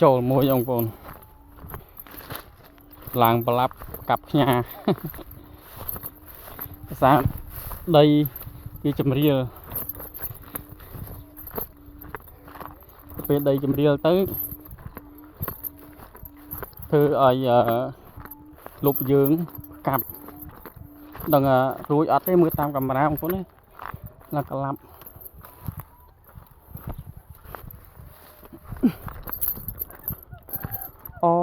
ចូលមួយបងប្អូនឡើងប្រឡាប់កាប់ផ្ញើភាសាដីវាចម្រៀលពេលដីចម្រៀលទៅធ្វើឲ្យលុបយើងកាប់ដឹងរួចអត់ទេមើលតាមកាមេរ៉ាបងប្អូនណាឡើងក្លាប់អូ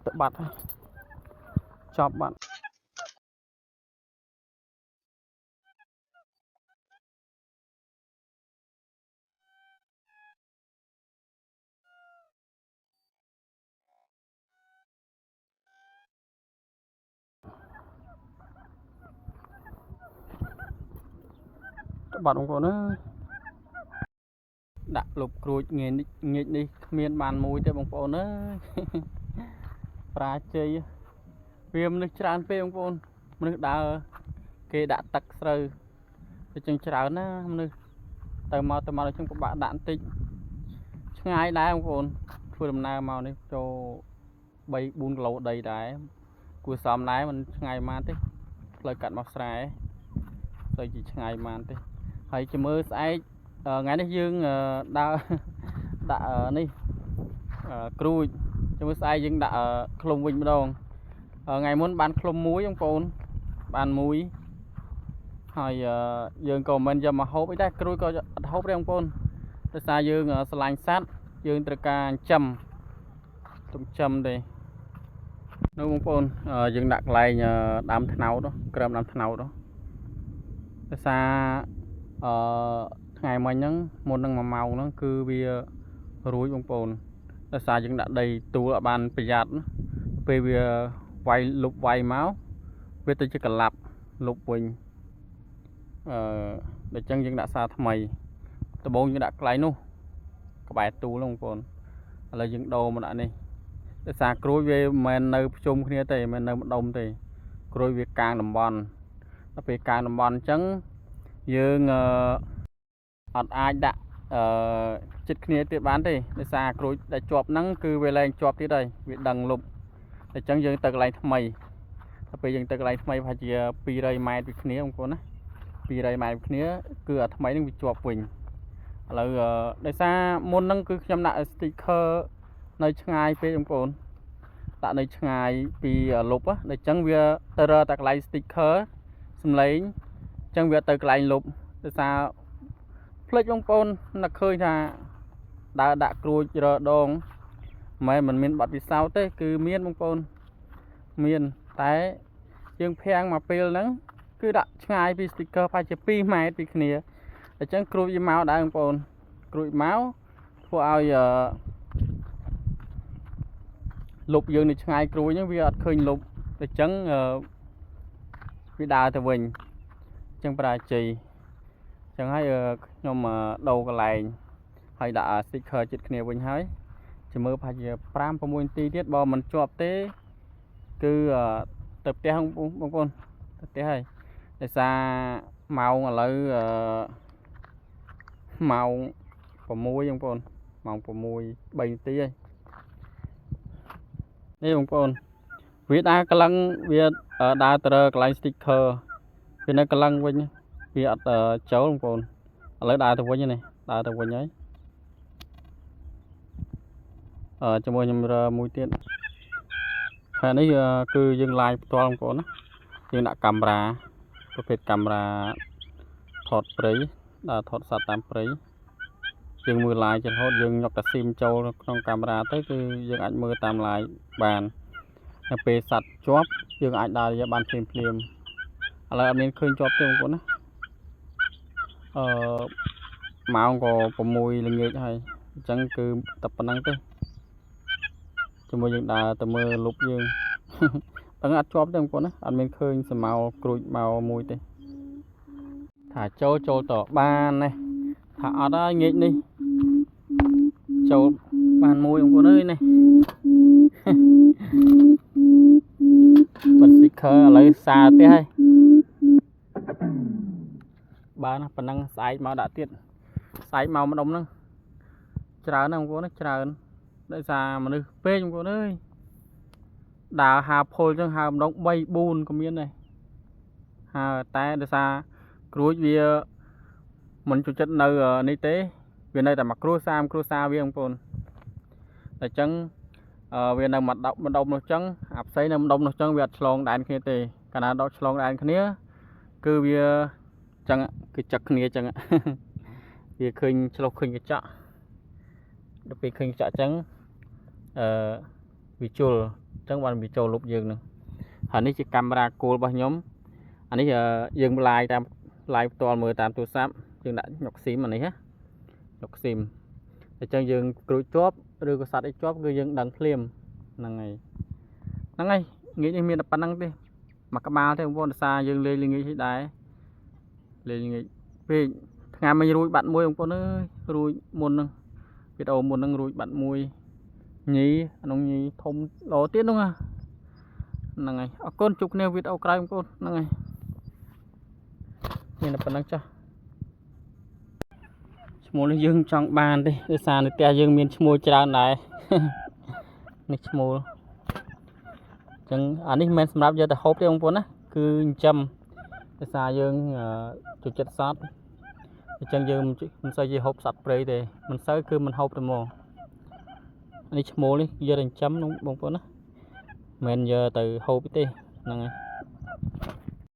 ទៅបាត់ហើយចប់បាត់បាត់បងប្អូនអើយដាក់លុបក្រួចងាយនេះគ្មានបានមួយទេបងប្អូនអើយប្រាជ័យវាមនុស្សច្រើនពេកបងប្អូនមនុស្សដើរគេដាក់ទឹកស្រូវទៅចឹងច្រើនណាមនុស្សទៅមកអញ្ចឹងពិបាកដាក់បន្តិចឆ្ងាយដែរបងប្អូនធ្វើដំណើរមកនេះចូល3-4 គីឡូដីដែរគួរសមដែរមិនឆ្ងាយប៉ុន្មានទេផ្លូវកាត់មកស្រែទៅជាឆ្ងាយប៉ុន្មានទេហើយជមើស្អែកថ្ងៃនេះយើងដើរដាក់នេះក្រូចជមើស្អែកយើងដាក់ឃ្លុំវិញម្ដងថ្ងៃមុនបានឃ្លុំមួយបងប្អូនបានមួយហើយយើងក៏មិនយកមកហូបអីដែរក្រូចក៏អត់ហូបទេបងប្អូនដោយសារយើងស្រឡាញ់សត្វយើងត្រូវការចិញ្ចឹមទេនោះបងប្អូនយើងដាក់កន្លែងដើមត្នោតក្រោមដើមត្នោតដោយសារថ្ងៃមិញហ្នឹងមុននឹង1 ម៉ោងហ្នឹងគឺវារួចបងប្អូនដោយសារយើងដាក់ដីទួលឲ្យបានប្រយ័ត្នពេលវាវាយលុបវាយមកវាទៅជាកលាប់លុបវិញដូច្នេះយើងដាក់សារថ្មីដំបូងយើងដាក់កន្លែងនោះក្បែរទូលបងប្អូនឥឡូវយើងដូរមកដាក់នេះដោយសារក្រួយវាមិននៅភ្ជុំគ្នាទេមិននៅម្ដុំទេក្រួយវាកាងតំបន់ដល់ពេលកាងតំបន់អញ្ចឹងយើងអត់អាចដាក់ចិត្តគ្នាទៀតបានទេដោយសារក្រូចដែលជាប់ហ្នឹងគឺវាឡើងជាប់ទៀតហើយវាដឹងលុបអញ្ចឹងយើងទៅកន្លែងថ្មីដល់ពេលយើងទៅកន្លែងថ្មីប្រហែលជា200 ម៉ែត្រពីគ្នាបងប្អូនណា200 ម៉ែត្រពីគ្នាគឺអាថ្មីហ្នឹងវាជាប់វិញឥឡូវដោយសារមុនហ្នឹងគឺខ្ញុំដាក់ sticker នៅឆ្ងាយពេកបងប្អូនដាក់នៅឆ្ងាយពីលុបដូច្នេះវាទៅរកតែកន្លែង sticker សំឡេងអញ្ចឹងវាទៅកន្លែងលុបដោយសារផ្លេចបងប្អូននឹកឃើញថាដើរដាក់ក្រួចរដងមិនមានបាត់ពិសោធន៍ទេគឺមានបងប្អូនមានតែយើងភាំងមកពេលហ្នឹងគឺដាក់ឆ្ងាយពី sticker ប្រហែលជា2 ម៉ែត្រពីគ្នាអញ្ចឹងក្រួចវាមកដែរបងប្អូនក្រួចមកធ្វើឲ្យលុបយើងនៅឆ្ងាយក្រួចហ្នឹងវាអត់ឃើញលុបអញ្ចឹងវាដើរទៅវិញអញ្ចឹងប្រាជ័យអញ្ចឹងហើយខ្ញុំដូរកន្លែងហើយដាក់ sticker ចិត្តគ្នាវិញហើយចាំមើលប្រហែលជា5-6 នាទីទៀតបើមិនជាប់ទេគឺទៅផ្ទះបងប្អូនទៅផ្ទះហើយដោយសារម៉ោងឥឡូវម៉ោង6បងប្អូនម៉ោង6 3 នាទីហើយនេះបងប្អូនវាដើរកលឹងវាដើរទៅរកកន្លែង sticker វានៅកលឹងវិញវាអត់ចូលបងប្អូនឥឡូវដើរទៅវិញនេះដើរទៅវិញហើយជាមួយខ្ញុំរើមួយទៀតហើយនេះគឺយើង live ផ្ទាល់បងប្អូនណាយើងដាក់កាមេរ៉ាប្រភេទកាមេរ៉ាថតព្រៃដើរថតសត្វតាមព្រៃយើងមើល live រហូតយើងយកតែស៊ីមចូលក្នុងកាមេរ៉ាទៅគឺយើងអាចមើលតាម live បាននៅពេលសត្វជាប់យើងអាចដើរយកបានភ្លាមឥឡូវអត់មានឃើញជាប់ទេបងប្អូនណាម៉ោងក៏6 ល្ងាចហើយអញ្ចឹងគឺតែប៉ុណ្្នឹងទេជាមួយយើងដើរទៅមើលលុបយើងតែអត់ជាប់ទេបងប្អូនណាអត់មានឃើញស្មៅក្រូចមកមួយទេថាចូលតបានណាថាអត់ហើយងាកនេះចូលបានមួយបងប្អូនអើយនេះបាត់ sticker ឥឡូវសារទៀតហើយបានប៉ុណ្ណឹងស្អែកមកដាក់ទៀតស្អែកមកម្ដុំហ្នឹងច្រើនណាស់បងប្អូនណាច្រើន đại xa mà nước phê trong con ơi đào hà phôi trong hà đóng bay bùn có miếng này hà tay đại xa cruise vì mình chủ chất nơi nơi tế vì nơi là mặc cruise xa với ông con là chân vì nơi mặt đông nó chân áp xây nơi đông nó chân việc slong đàn kia thì cả nào đó slong đàn kia cứ vì chân cái chặt kia chân vì khinh slong khinh cái chợ đặc biệt khinh chợ chân vì chùa chân bạn bị trâu lúc dừng nè hình này chỉ camera cool bao nhóm anh ấy giờ dừng lại tam lại toàn 18 tuổi sắp dừng đã nhọc xím mà này hết nhọc xím để chân dừng cối chóp đưa có sạt ấy chóp người dừng đằng phim năng ngày nghĩ như miền Bắc năng đi mà các ba theo con xa dừng lên nghĩ gì đấy lên nghĩ vì ngày mình rui bạn môi ông con ơi rui muôn năng biết đâu muôn năng rui bạn môi nhí nông nhí thông lỗ tiết đúng không năng ngày con chụp nêu video cay con năng ngày mình là phần năng cho mua nó dương trong bàn đi để sàn để dương miền mua trà này này mua chẳng anh ấy men sắm giờ ta hộp đi ông con á cứ châm để xa dương chụp chất sát chẳng dương mình xây gì hộp sạch đây thì mình xây cứ mình hộp được mồ anh ấy mua đi giờ đánh chấm ông con á men giờ từ hộp đi năng